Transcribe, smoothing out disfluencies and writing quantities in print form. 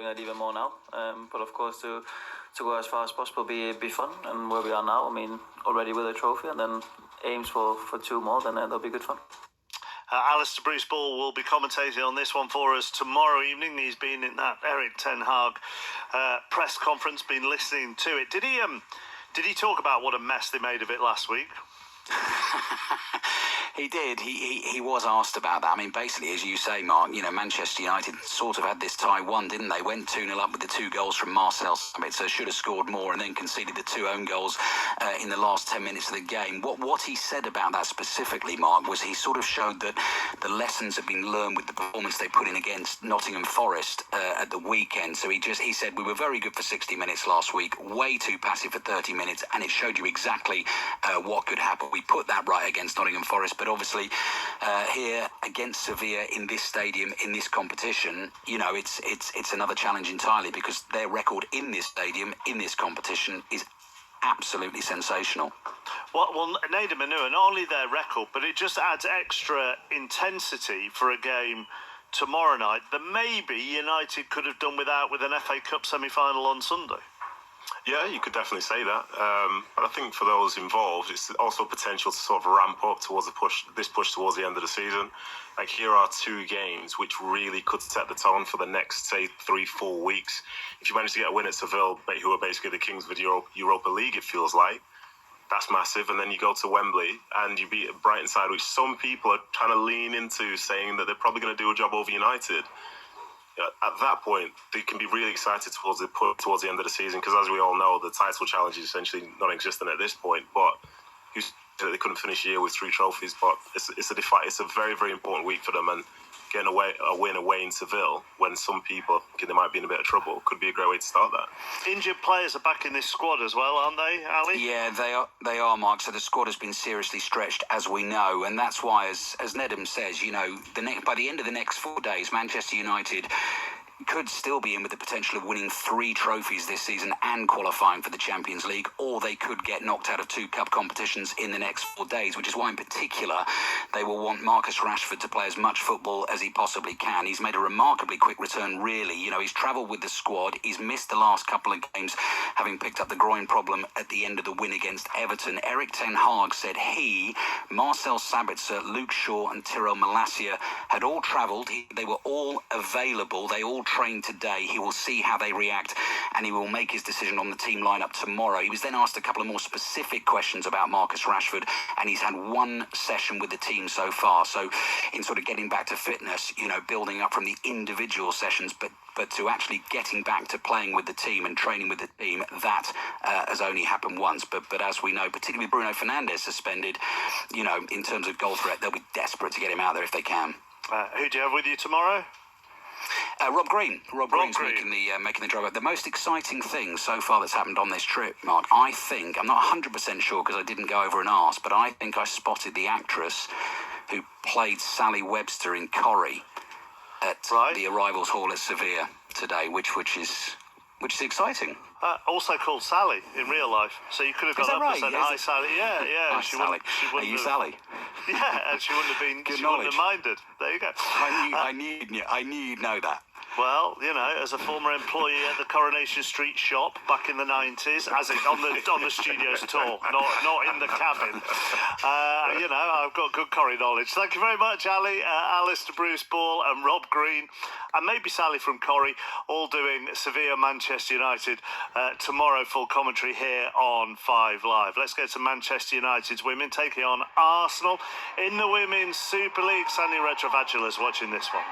doing that even more now. But of course, to go as far as possible, be fun. And where we are now, I mean, already with a trophy, and then aims for 2 more, then that'll be good fun. Alistair Bruce Ball will be commentating on this one for us tomorrow evening. He's been in that Erik ten Hag press conference, been listening to it. Did he talk about what a mess they made of it last week? He did. He was asked about that. I mean, basically, as you say, Mark, you know, Manchester United sort of had this tie won, didn't they? Went 2-0 up with the 2 goals from Marcel Sabitzer, should have scored more, and then conceded the 2 own goals in the last 10 minutes of the game. What he said about that specifically, Mark, was he sort of showed that the lessons have been learned with the performance they put in against Nottingham Forest at the weekend. So he said, we were very good for 60 minutes last week, way too passive for 30 minutes, and it showed you exactly what could happen. We put that right against Nottingham Forest, but obviously here against Sevilla in this stadium, in this competition, you know, it's another challenge entirely, because their record in this stadium, in this competition, is absolutely sensational. Well, Nader Manu, not only their record, but it just adds extra intensity for a game tomorrow night that maybe United could have done without with an FA Cup semi-final on Sunday. Yeah, you could definitely say that. But I think for those involved, it's also potential to sort of ramp up towards this push towards the end of the season. Like, here are 2 games which really could set the tone for the next, say, 3-4 weeks. If you manage to get a win at Seville, who are basically the kings of the Europa League, it feels like, that's massive. And then you go to Wembley and you beat Brighton side, which some people are trying to lean into, saying that they're probably going to do a job over United. At that point, they can be really excited towards the end of the season, because, as we all know, the title challenge is essentially non-existent at this point. But they couldn't finish the year with 3 trophies. But it's a very, very important week for them, and getting a win away in Seville when some people think they might be in a bit of trouble could be a great way to start that. Injured players are back in this squad as well, aren't they, Ali? Yeah, they are, Mark. So the squad has been seriously stretched, as we know, and that's why, as Nedum says, you know, by the end of the next 4 days, Manchester United could still be in with the potential of winning 3 trophies this season and qualifying for the Champions League, or they could get knocked out of 2 cup competitions in the next 4 days, which is why in particular they will want Marcus Rashford to play as much football as he possibly can. He's made a remarkably quick return, really. You know, he's travelled with the squad. He's missed the last couple of games, having picked up the groin problem at the end of the win against Everton. Erik ten Hag said he, Marcel Sabitzer, Luke Shaw and Tyrell Malacia had all travelled. They were all available. They all trained today. He will see how they react, and he will make his decision on the team lineup tomorrow. He was then asked a couple of more specific questions about Marcus Rashford, and he's had 1 session with the team so far. So in sort of getting back to fitness, you know, building up from the individual sessions, but to actually getting back to playing with the team and training with the team, that has only happened once. But as we know, particularly Bruno Fernandes suspended, you know, in terms of goal threat, they'll be desperate to get him out there if they can. Who do you have with you tomorrow? Rob Green. Rob Green's making the drive. The most exciting thing so far that's happened on this trip, Mark, I think, I'm not 100% sure because I didn't go over and ask, but I think I spotted the actress who played Sally Webster in Corrie at the Arrivals Hall at Sevilla today, which is exciting. Also called Sally in real life, so you could have got up and said, "Hi, Sally." Yeah. Hi, Sally. Are you Sally? Yeah, and she wouldn't have been. She wouldn't have minded. There you go. I knew you'd know that. Well, you know, as a former employee at the Coronation Street shop back in the 90s, as in on the studios tour, not in the cabin, you know, I've got good Corrie knowledge. Thank you very much, Ali, Alistair Bruce Ball and Rob Green, and maybe Sally from Corrie, all doing Sevilla Manchester United tomorrow. Full commentary here on 5 Live. Let's go to Manchester United's women taking on Arsenal in the Women's Super League. Sandy Retrovagula's watching this one.